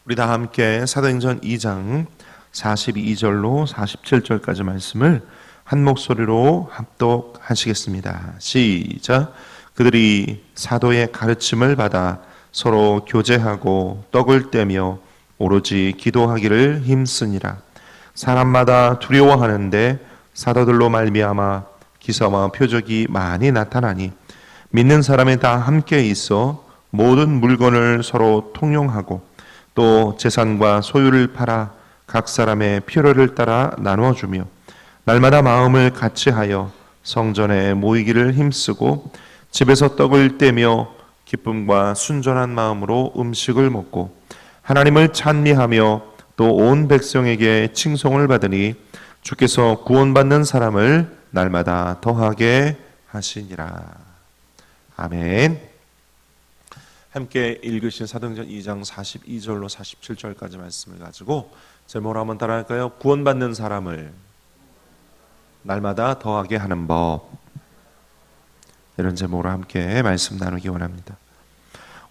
우리 다 함께 사도행전 2장 42절로 47절까지 말씀을 한 목소리로 합독하시겠습니다. 시작. 그들이 사도의 가르침을 받아 서로 교제하고 떡을 떼며 오로지 기도하기를 힘쓰니라. 사람마다 두려워하는데 사도들로 말미암아 기사와 표적이 많이 나타나니 믿는 사람이 다 함께 있어 모든 물건을 서로 통용하고 또 재산과 소유를 팔아 각 사람의 필요를 따라 나누어 주며 날마다 마음을 같이하여 성전에 모이기를 힘쓰고 집에서 떡을 떼며 기쁨과 순전한 마음으로 음식을 먹고 하나님을 찬미하며 또 온 백성에게 칭송을 받으니 주께서 구원받는 사람을 날마다 더하게 하시니라. 아멘. 함께 읽으신 사도행전 2장 42절로 47절까지 말씀을 가지고 제목으로 한번 따라할까요? 구원받는 사람을 날마다 더하게 하는 법. 이런 제목으로 함께 말씀 나누기 원합니다.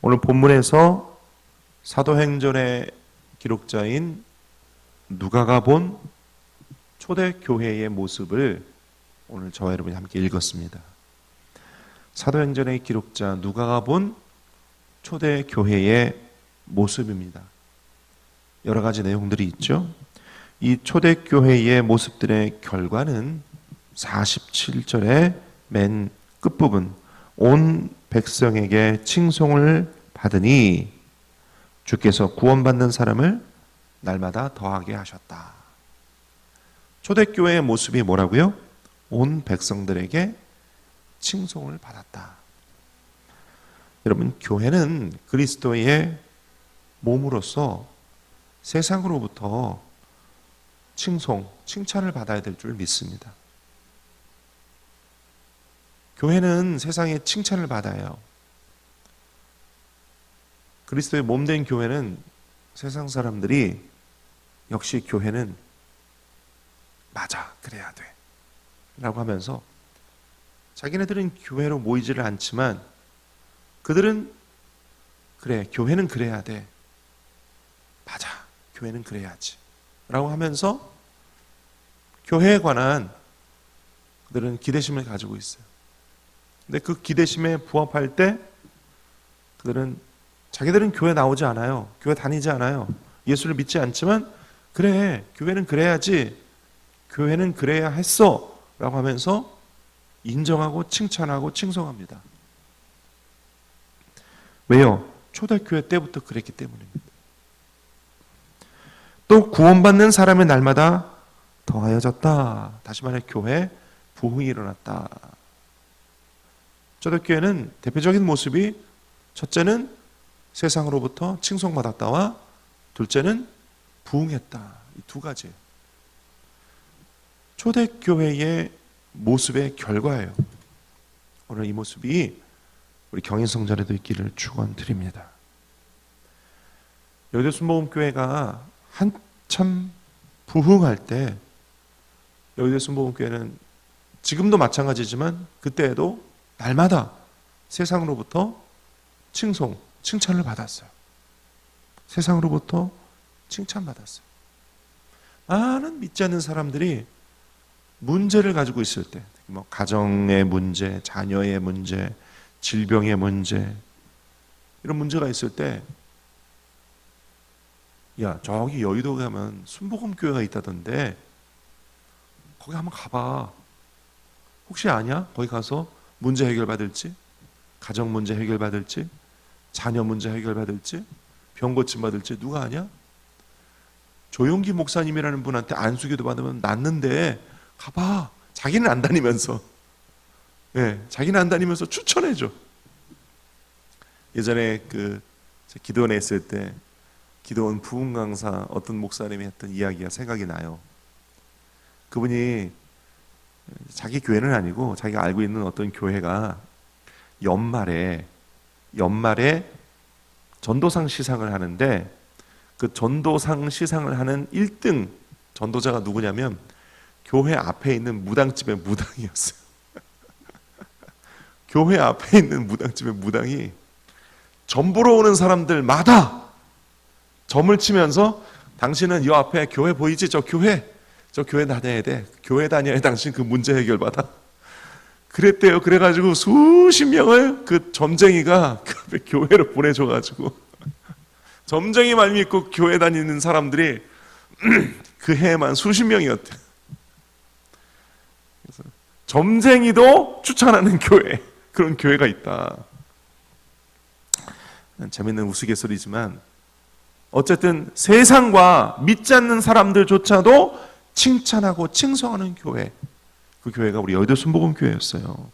오늘 본문에서 사도행전의 기록자인 누가가 본 초대교회의 모습을 오늘 저와 여러분이 함께 읽었습니다. 사도행전의 기록자 누가가 본 초대교회의 모습입니다. 여러 가지 내용들이 있죠. 이 초대교회의 모습들의 결과는 47절의 맨 끝부분 온 백성에게 칭송을 받으니 주께서 구원받는 사람을 날마다 더하게 하셨다. 초대교회의 모습이 뭐라고요? 온 백성들에게 칭송을 받았다. 여러분, 교회는 그리스도의 몸으로서 세상으로부터 칭송, 칭찬을 받아야 될 줄 믿습니다. 교회는 세상의 칭찬을 받아요. 그리스도의 몸된 교회는 세상 사람들이 역시 교회는 맞아, 그래야 돼 라고 하면서 자기네들은 교회로 모이지를 않지만 그들은 그래, 교회는 그래야 돼, 맞아, 교회는 그래야지 라고 하면서 교회에 관한 그들은 기대심을 가지고 있어요. 근데 그 기대심에 부합할 때 자기들은 교회 나오지 않아요. 교회 다니지 않아요. 예수를 믿지 않지만 그래, 교회는 그래야지, 교회는 그래야 했어 라고 하면서 인정하고 칭찬하고 칭송합니다. 왜요? 초대교회 때부터 그랬기 때문입니다. 또 구원받는 사람의 날마다 더하여졌다. 다시 말해 교회 부흥이 일어났다. 초대교회는 대표적인 모습이 첫째는 세상으로부터 칭송받았다와 둘째는 부흥했다. 이 두 가지예요. 초대교회의 모습의 결과예요. 오늘 이 모습이 우리 경인성전에도 있기를 축원드립니다. 여의도 순복음교회가 한참 부흥할 때 여의도 순복음교회는 지금도 마찬가지지만 그때에도 날마다 세상으로부터 칭찬을 받았어요. 세상으로부터 칭찬받았어요. 많은 믿지 않는 사람들이 문제를 가지고 있을 때, 뭐 가정의 문제, 자녀의 문제, 질병의 문제, 이런 문제가 있을 때, 야, 저기 여의도 가면 순복음교회가 있다던데 거기 한번 가봐. 혹시 아냐? 거기 가서 문제 해결받을지, 가정 문제 해결받을지, 자녀 문제 해결받을지, 병 고침 받을지 누가 아냐? 조용기 목사님이라는 분한테 안수기도 받으면 낫는데 가봐. 자기는 안 다니면서, 자기는 안 다니면서 추천해줘. 예전에 기도원에 있을 때 기도원 부흥 강사 어떤 목사님이 했던 이야기가 생각이 나요. 그분이 자기 교회는 아니고 자기가 알고 있는 어떤 교회가 연말에 전도상 시상을 하는데 그 전도상 시상을 하는 1등 전도자가 누구냐면 교회 앞에 있는 무당집의 무당이었어요. 교회 앞에 있는 무당집의 무당이 전 보러 오는 사람들마다 점을 치면서 당신은 이 앞에 교회 보이지? 저 교회 다녀야 돼. 교회 다녀야 당신 그 문제 해결받아. 그랬대요. 그래가지고 수십 명을 그 점쟁이가 그 교회로 보내줘가지고 점쟁이 말 믿고 교회 다니는 사람들이 그 해에만 수십 명이었대. 그래서 점쟁이도 추천하는 교회, 그런 교회가 있다. 재밌는 우스갯소리지만 어쨌든 세상과 믿지 않는 사람들조차도 칭찬하고 칭송하는 교회, 그 교회가 우리 여의도 순복음교회였어요.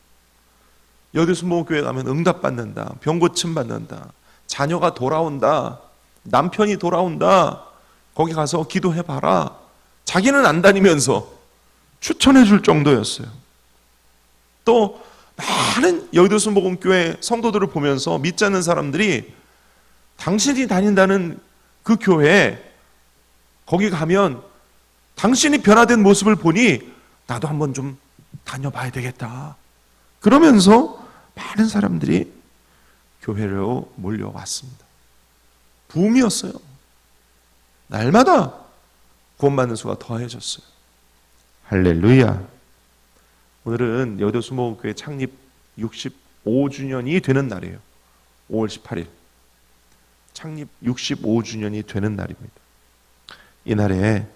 여의도 순복음교회 가면 응답받는다, 병 고침 받는다, 자녀가 돌아온다, 남편이 돌아온다, 거기 가서 기도해봐라, 자기는 안 다니면서 추천해 줄 정도였어요. 또 많은 여의도 순복음교회 성도들을 보면서 믿지 않는 사람들이 당신이 다닌다는 그 교회에 거기 가면 당신이 변화된 모습을 보니 나도 한번 좀 다녀봐야 되겠다, 그러면서 많은 사람들이 교회로 몰려왔습니다. 붐이었어요. 날마다 구원받는 수가 더해졌어요. 할렐루야. 오늘은 여의도 순복음교회 창립 65주년이 되는 날이에요. 5월 18일 창립 65주년이 되는 날입니다. 이 날에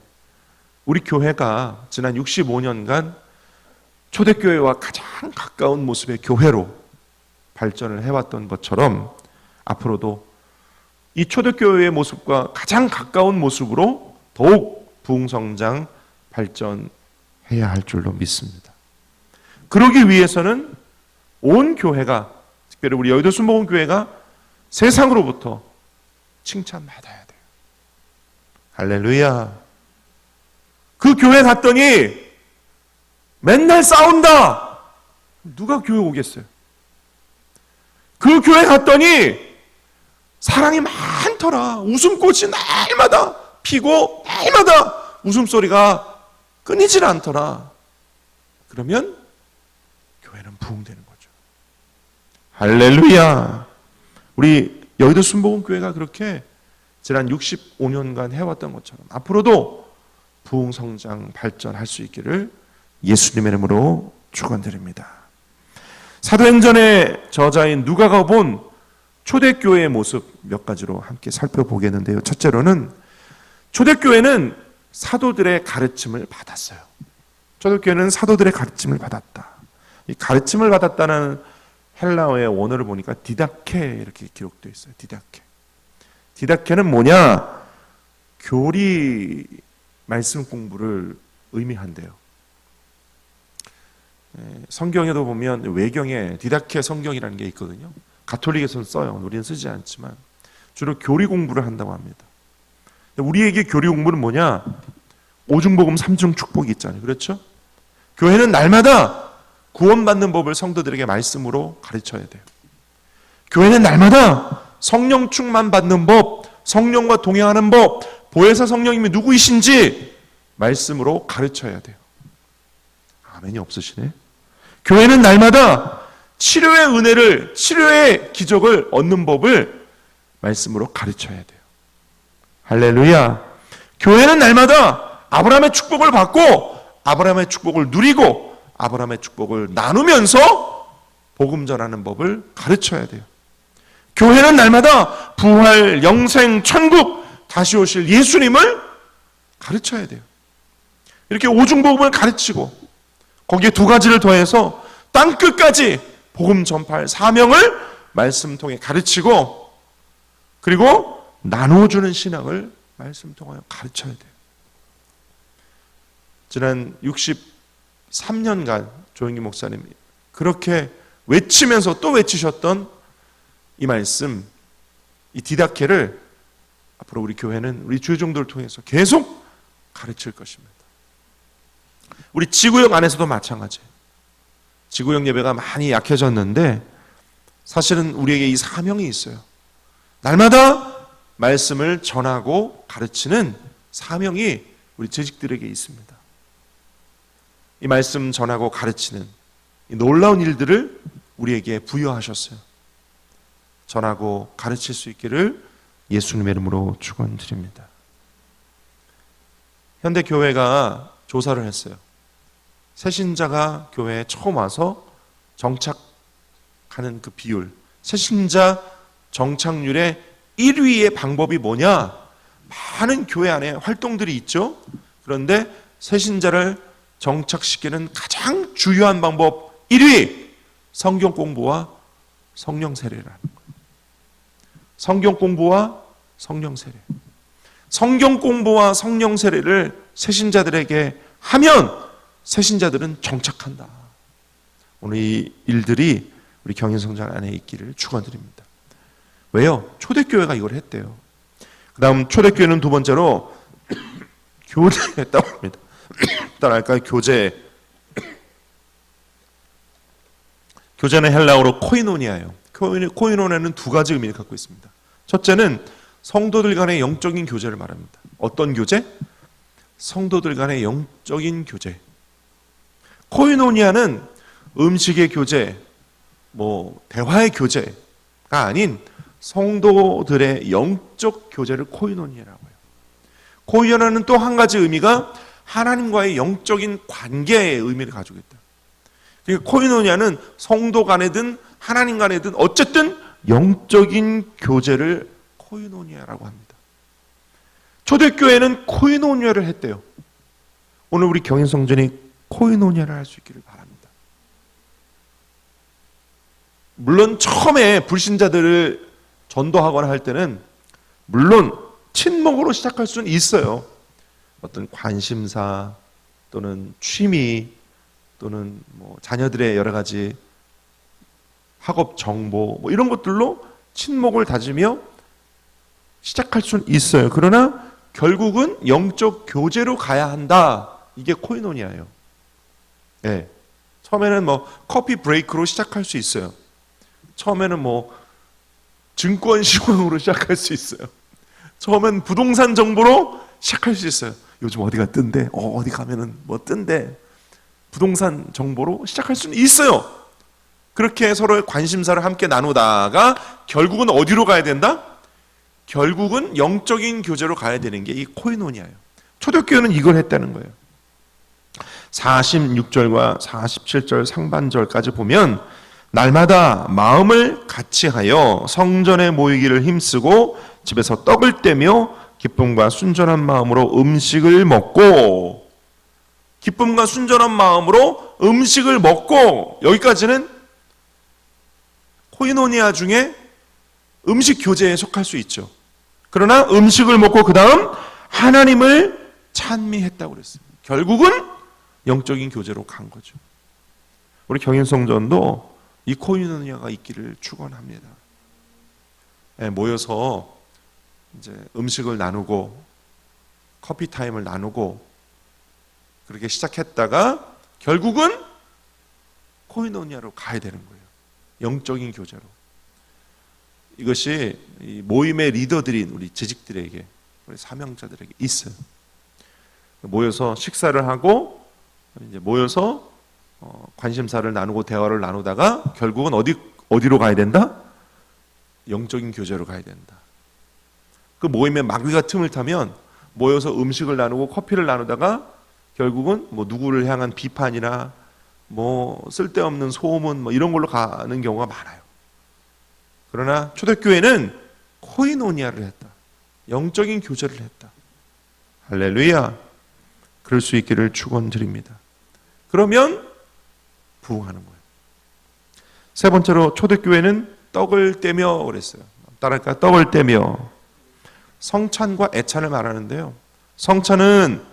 우리 교회가 지난 65년간 초대교회와 가장 가까운 모습의 교회로 발전을 해왔던 것처럼 앞으로도 이 초대교회의 모습과 가장 가까운 모습으로 더욱 부흥성장 발전해야 할 줄로 믿습니다. 그러기 위해서는 온 교회가, 특별히 우리 여의도 순복음교회가 세상으로부터 칭찬받아야 돼요. 할렐루야. 그 교회 갔더니 맨날 싸운다, 누가 교회 오겠어요? 그 교회 갔더니 사랑이 많더라, 웃음꽃이 날마다 피고 날마다 웃음소리가 끊이질 않더라, 그러면 교회는 부흥되는 거죠. 할렐루야. 우리 여의도 순복음교회가 그렇게 지난 65년간 해왔던 것처럼 앞으로도 부흥성장 발전할 수 있기를 예수님의 이름으로 축원드립니다. 사도행전의 저자인 누가가 본 초대교회의 모습 몇 가지로 함께 살펴보겠는데요. 첫째로는 초대교회는 사도들의 가르침을 받았어요. 초대교회는 사도들의 가르침을 받았다. 이 가르침을 받았다는 헬라어의 원어를 보니까 디다케 이렇게 기록되어 있어요. 디다케는 뭐냐? 교리 말씀 공부를 의미한대요. 성경에도 보면 외경에 디다케 성경이라는 게 있거든요. 가톨릭에서는 써요. 우리는 쓰지 않지만 주로 교리 공부를 한다고 합니다. 우리에게 교리 공부는 뭐냐? 오중복음 3중 축복이 있잖아요. 그렇죠? 교회는 날마다 구원받는 법을 성도들에게 말씀으로 가르쳐야 돼요. 교회는 날마다 성령 충만 받는 법, 성령과 동행하는 법, 보혜사 성령님이 누구이신지 말씀으로 가르쳐야 돼요. 아멘이 없으시네. 교회는 날마다 치료의 은혜를, 치료의 기적을 얻는 법을 말씀으로 가르쳐야 돼요. 할렐루야. 교회는 날마다 아브라함의 축복을 받고 아브라함의 축복을 누리고 아브라함의 축복을 나누면서 복음 전하는 법을 가르쳐야 돼요. 교회는 날마다 부활, 영생, 천국, 다시 오실 예수님을 가르쳐야 돼요. 이렇게 오중복음을 가르치고 거기에 두 가지를 더해서 땅끝까지 복음 전파할 사명을 말씀 통해 가르치고 그리고 나눠주는 신앙을 말씀 통하여 가르쳐야 돼요. 지난 63년간 조영기 목사님이 그렇게 외치면서 또 외치셨던 이 말씀, 이 디다케를 앞으로 우리 교회는 우리 주의종들을 통해서 계속 가르칠 것입니다. 우리 지구역 안에서도 마찬가지예요. 지구역 예배가 많이 약해졌는데 사실은 우리에게 이 사명이 있어요. 날마다 말씀을 전하고 가르치는 사명이 우리 재직들에게 있습니다. 이 말씀 전하고 가르치는 이 놀라운 일들을 우리에게 부여하셨어요. 전하고 가르칠 수 있기를 예수님의 이름으로 축원드립니다. 현대 교회가 조사를 했어요. 새신자가 교회에 처음 와서 정착하는 그 비율, 새신자 정착률의 1위의 방법이 뭐냐? 많은 교회 안에 활동들이 있죠. 그런데 새신자를 정착시키는 가장 주요한 방법 1위, 성경 공부와 성령 세례라는 거예요. 성경 공부와 성령 세례. 성경 공부와 성령 세례를 새신자들에게 하면 새신자들은 정착한다. 오늘 이 일들이 우리 경인성전 안에 있기를 축원드립니다. 왜요? 초대교회가 이걸 했대요. 그 다음 초대교회는 두 번째로 교제했다고 합니다. 따라할까요? 교제. 교제는 헬라어로 코이노니아예요. 코이노니아는 두 가지 의미를 갖고 있습니다. 첫째는 성도들 간의 영적인 교제를 말합니다. 어떤 교제? 성도들 간의 영적인 교제. 코이노니아는 음식의 교제, 대화의 교제가 아닌 성도들의 영적 교제를 코이노니아라고 해요. 코이노니아는 또 한 가지 의미가 하나님과의 영적인 관계의 의미를 가지고 있다. 그러니까 코이노니아는 성도 간에든 하나님 간에든 어쨌든 영적인 교제를 코이노니아라고 합니다. 초대교회는 코이노니아를 했대요. 오늘 우리 경인성전이 코이노니아를 할 수 있기를 바랍니다. 물론 처음에 불신자들을 전도하거나 할 때는 물론 친목으로 시작할 수는 있어요. 어떤 관심사 또는 취미 또는 자녀들의 여러 가지 학업 정보 이런 것들로 친목을 다지며 시작할 수는 있어요. 그러나 결국은 영적 교제로 가야 한다. 이게 코이노니아예요. 네. 처음에는 커피 브레이크로 시작할 수 있어요. 처음에는 증권 시황으로 시작할 수 있어요. 처음엔 부동산 정보로 시작할 수 있어요. 요즘 어디가 뜬대? 어디 가면은 뜬대? 부동산 정보로 시작할 수는 있어요. 그렇게 서로의 관심사를 함께 나누다가 결국은 어디로 가야 된다? 결국은 영적인 교제로 가야 되는 게 이 코이노니아예요. 초대교회는 이걸 했다는 거예요. 46절과 47절 상반절까지 보면 날마다 마음을 같이하여 성전에 모이기를 힘쓰고 집에서 떡을 떼며 기쁨과 순전한 마음으로 음식을 먹고, 기쁨과 순전한 마음으로 음식을 먹고, 여기까지는 코이노니아 중에 음식 교제에 속할 수 있죠. 그러나 음식을 먹고 그 다음 하나님을 찬미했다고 그랬어요. 결국은 영적인 교제로 간 거죠. 우리 경인성전도 이 코이노니아가 있기를 축원합니다. 모여서 이제 음식을 나누고 커피 타임을 나누고 그렇게 시작했다가 결국은 코이노니아로 가야 되는 거예요. 영적인 교제로. 이것이 모임의 리더들인 우리 재직들에게, 우리 사명자들에게 있어요. 모여서 식사를 하고 이제 모여서 관심사를 나누고 대화를 나누다가 결국은 어디로 가야 된다? 영적인 교제로 가야 된다. 그 모임의 마귀가 틈을 타면 모여서 음식을 나누고 커피를 나누다가 결국은 누구를 향한 비판이나 쓸데없는 소문 이런 걸로 가는 경우가 많아요. 그러나 초대교회는 코이노니아를 했다. 영적인 교제를 했다. 할렐루야. 그럴 수 있기를 축원드립니다. 그러면 부흥하는 거예요. 세 번째로 초대교회는 떡을 떼며 그랬어요. 따라할까? 떡을 떼며. 성찬과 애찬을 말하는데요. 성찬은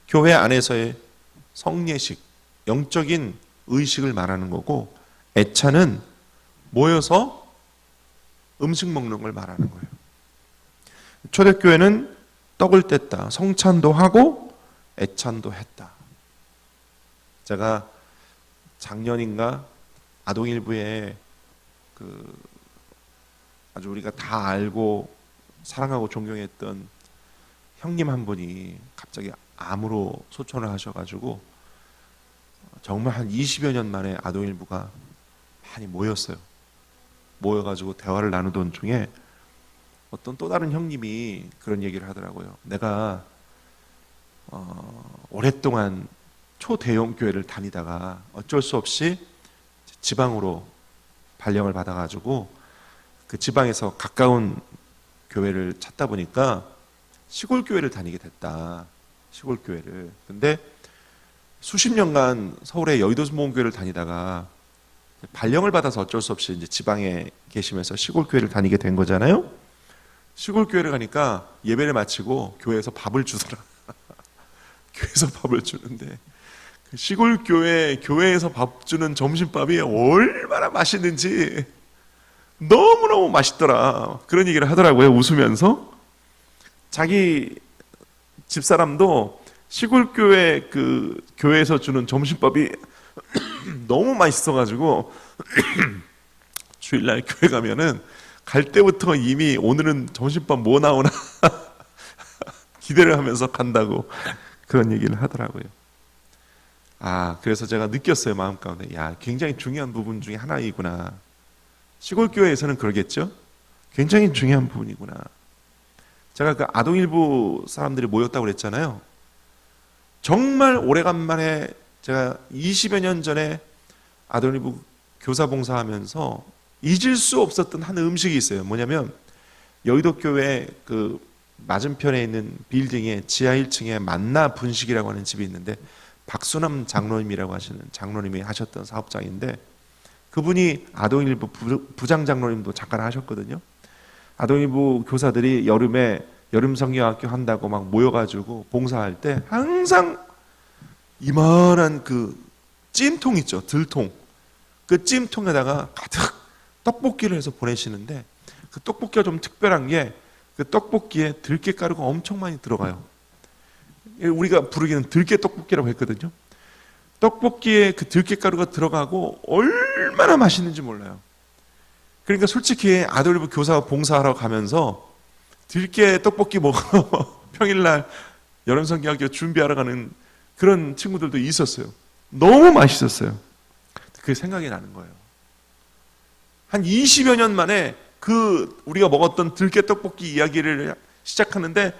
교회 안에서의 성례식, 영적인 의식을 말하는 거고, 애찬은 모여서 음식 먹는 걸 말하는 거예요. 초대교회는 떡을 뗐다. 성찬도 하고 애찬도 했다. 제가 작년인가 아동일부에 아주 우리가 다 알고 사랑하고 존경했던 형님 한 분이 갑자기 암으로 소천을 하셔가지고 정말 한 20여 년 만에 아동일부가 많이 모였어요. 모여가지고 대화를 나누던 중에 어떤 또 다른 형님이 그런 얘기를 하더라고요. 내가 오랫동안 초대형 교회를 다니다가 어쩔 수 없이 지방으로 발령을 받아가지고 그 지방에서 가까운 교회를 찾다 보니까 시골 교회를 다니게 됐다. 시골 교회를. 근데 수십 년간 서울의 여의도 순복음교회를 다니다가 발령을 받아서 어쩔 수 없이 이제 지방에 계시면서 시골 교회를 다니게 된 거잖아요. 시골 교회를 가니까 예배를 마치고 교회에서 밥을 주더라. 교회에서 밥을 주는데 그 시골 교회에서 밥 주는 점심밥이 얼마나 맛있는지 너무너무 맛있더라. 그런 얘기를 하더라고요. 웃으면서. 자기 집사람도 시골 교회 그 교회에서 주는 점심밥이 너무 맛있어가지고 주일날 교회 가면은 갈 때부터 이미 오늘은 점심밥 뭐 나오나 기대를 하면서 간다고 그런 얘기를 하더라고요. 그래서 제가 느꼈어요. 마음 가운데. 굉장히 중요한 부분 중에 하나이구나. 시골 교회에서는 그러겠죠? 굉장히 중요한 부분이구나. 제가 그 아동일부 사람들이 모였다고 그랬잖아요. 정말 오래간만에 제가 20여 년 전에 아동일부 교사 봉사하면서 잊을 수 없었던 한 음식이 있어요. 뭐냐면 여의도 교회 그 맞은편에 있는 빌딩의 지하 1층에 만나 분식이라고 하는 집이 있는데 박수남 장로님이라고 하시는 장로님이 하셨던 사업장인데 그분이 아동일부 부장 장로님도 잠깐 하셨거든요. 아동일부 교사들이 여름에 여름 성경학교 한다고 막 모여가지고 봉사할 때 항상 이만한 그 찜통 있죠, 들통. 그 찜통에다가 가득 떡볶이를 해서 보내시는데 그 떡볶이가 좀 특별한 게 그 떡볶이에 들깨가루가 엄청 많이 들어가요. 우리가 부르기는 들깨 떡볶이라고 했거든요. 떡볶이에 그 들깨가루가 들어가고 얼마나 맛있는지 몰라요. 그러니까 솔직히 아동일부 교사 봉사하러 가면서 들깨 떡볶이 먹으러 평일날 여름 성경학교 준비하러 가는 그런 친구들도 있었어요. 너무 맛있었어요. 그게 생각이 나는 거예요. 한 20여 년 만에 그 우리가 먹었던 들깨 떡볶이 이야기를 시작하는데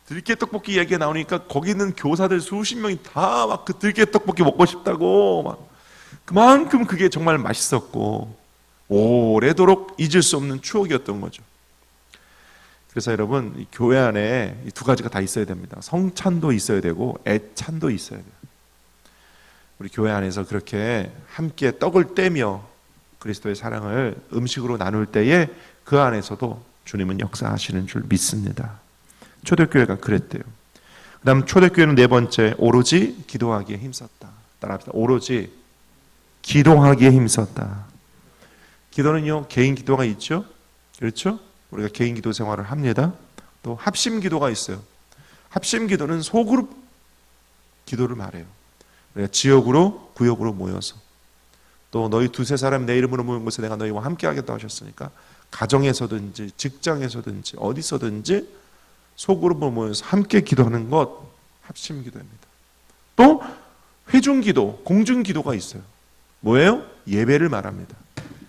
들깨 떡볶이 이야기가 나오니까 거기 있는 교사들 수십 명이 다 막 그 들깨 떡볶이 먹고 싶다고 막 그만큼 그게 정말 맛있었고 오래도록 잊을 수 없는 추억이었던 거죠. 그래서 여러분 이 교회 안에 이 두 가지가 다 있어야 됩니다. 성찬도 있어야 되고 애찬도 있어야 돼요. 우리 교회 안에서 그렇게 함께 떡을 떼며 그리스도의 사랑을 음식으로 나눌 때에 그 안에서도 주님은 역사하시는 줄 믿습니다. 초대교회가 그랬대요. 그 다음 초대교회는 네 번째, 오로지 기도하기에 힘썼다. 따라합시다. 오로지 기도하기에 힘썼다. 기도는요, 개인 기도가 있죠? 그렇죠? 우리가 개인 기도 생활을 합니다. 또 합심 기도가 있어요. 합심 기도는 소그룹 기도를 말해요. 우리가 지역으로, 구역으로 모여서 또 너희 두세 사람 내 이름으로 모인 곳에 내가 너희와 함께 하겠다 하셨으니까 가정에서든지 직장에서든지 어디서든지 소그룹으로 모여서 함께 기도하는 것 합심 기도입니다. 또 회중 기도, 공중 기도가 있어요. 뭐예요? 예배를 말합니다.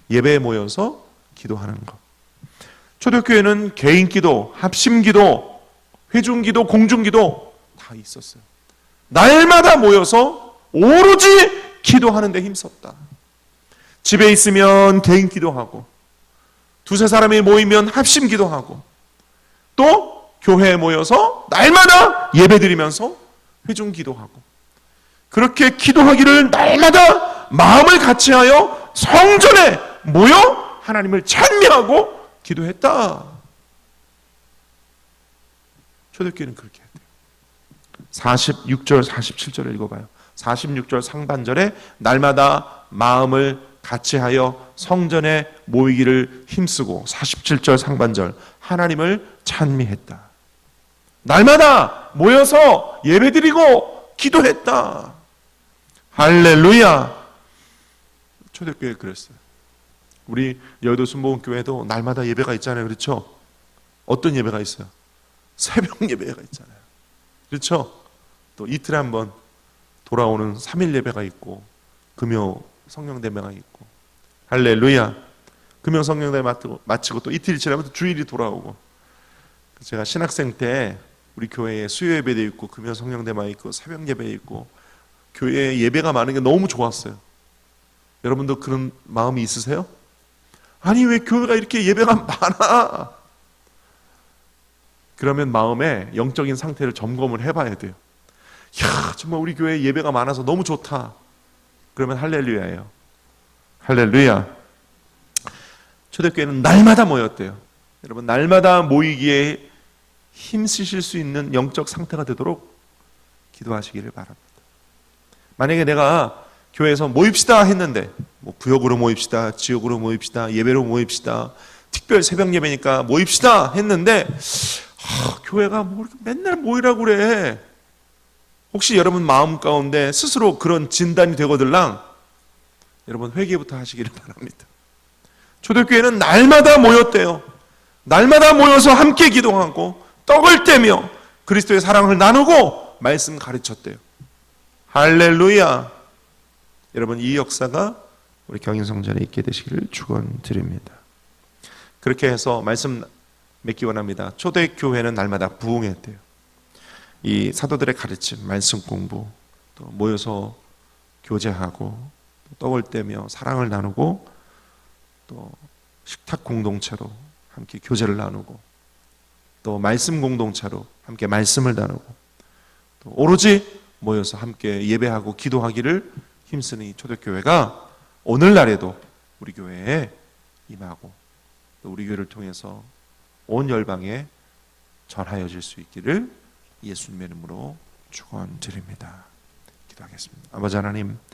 예배에 모여서 기도하는 것. 초대교회는 개인 기도, 합심 기도, 회중 기도, 공중 기도 다 있었어요. 날마다 모여서 오로지 기도하는 데 힘썼다. 집에 있으면 개인 기도하고 두세 사람이 모이면 합심 기도하고 또 교회에 모여서 날마다 예배드리면서 회중 기도하고 그렇게 기도하기를 날마다 마음을 같이하여 성전에 모여 하나님을 찬미하고 기도했다. 초대교회는 그렇게 했대요. 46절 47절을 읽어봐요. 46절 상반절에 날마다 마음을 같이하여 성전에 모이기를 힘쓰고 47절 상반절 하나님을 찬미했다. 날마다 모여서 예배드리고 기도했다. 할렐루야. 초대교회 그랬어요. 우리 여의도 순복음교회도 날마다 예배가 있잖아요. 그렇죠? 어떤 예배가 있어요? 새벽 예배가 있잖아요. 그렇죠? 또 이틀에 한 번 돌아오는 3일 예배가 있고 금요 성령 대명이 있고 할렐루야. 금요성령대 마치고 또 이틀 지나면 또 주일이 돌아오고. 제가 신학생 때 우리 교회에 수요 예배도 있고 금요성령대만 있고 새벽 예배 있고 교회에 예배가 많은 게 너무 좋았어요. 여러분도 그런 마음이 있으세요? 아니 왜 교회가 이렇게 예배가 많아? 그러면 마음의 영적인 상태를 점검을 해봐야 돼요. 야, 정말 우리 교회에 예배가 많아서 너무 좋다. 그러면 할렐루야예요. 할렐루야. 초대교회는 날마다 모였대요. 여러분 날마다 모이기에 힘쓰실 수 있는 영적 상태가 되도록 기도하시기를 바랍니다. 만약에 내가 교회에서 모입시다 했는데 뭐 구역으로 모입시다, 지역으로 모입시다, 예배로 모입시다, 특별 새벽 예배니까 모입시다 했는데 교회가 뭐 이렇게 맨날 모이라고 그래. 혹시 여러분 마음 가운데 스스로 그런 진단이 되거들랑 여러분 회개부터 하시기를 바랍니다. 초대교회는 날마다 모였대요. 날마다 모여서 함께 기도하고 떡을 떼며 그리스도의 사랑을 나누고 말씀 가르쳤대요. 할렐루야. 여러분 이 역사가 우리 경인성전에 있게 되시기를 축원드립니다. 그렇게 해서 말씀 맺기 원합니다. 초대교회는 날마다 부흥했대요. 이 사도들의 가르침, 말씀 공부, 또 모여서 교제하고 떡을 떼며 사랑을 나누고 또 식탁 공동체로 함께 교제를 나누고 또 말씀 공동체로 함께 말씀을 나누고 또 오로지 모여서 함께 예배하고 기도하기를 힘쓰는 이 초대교회가 오늘날에도 우리 교회에 임하고 또 우리 교회를 통해서 온 열방에 전하여질 수 있기를 예수님의 이름으로 축원드립니다. 기도하겠습니다. 아버지 하나님,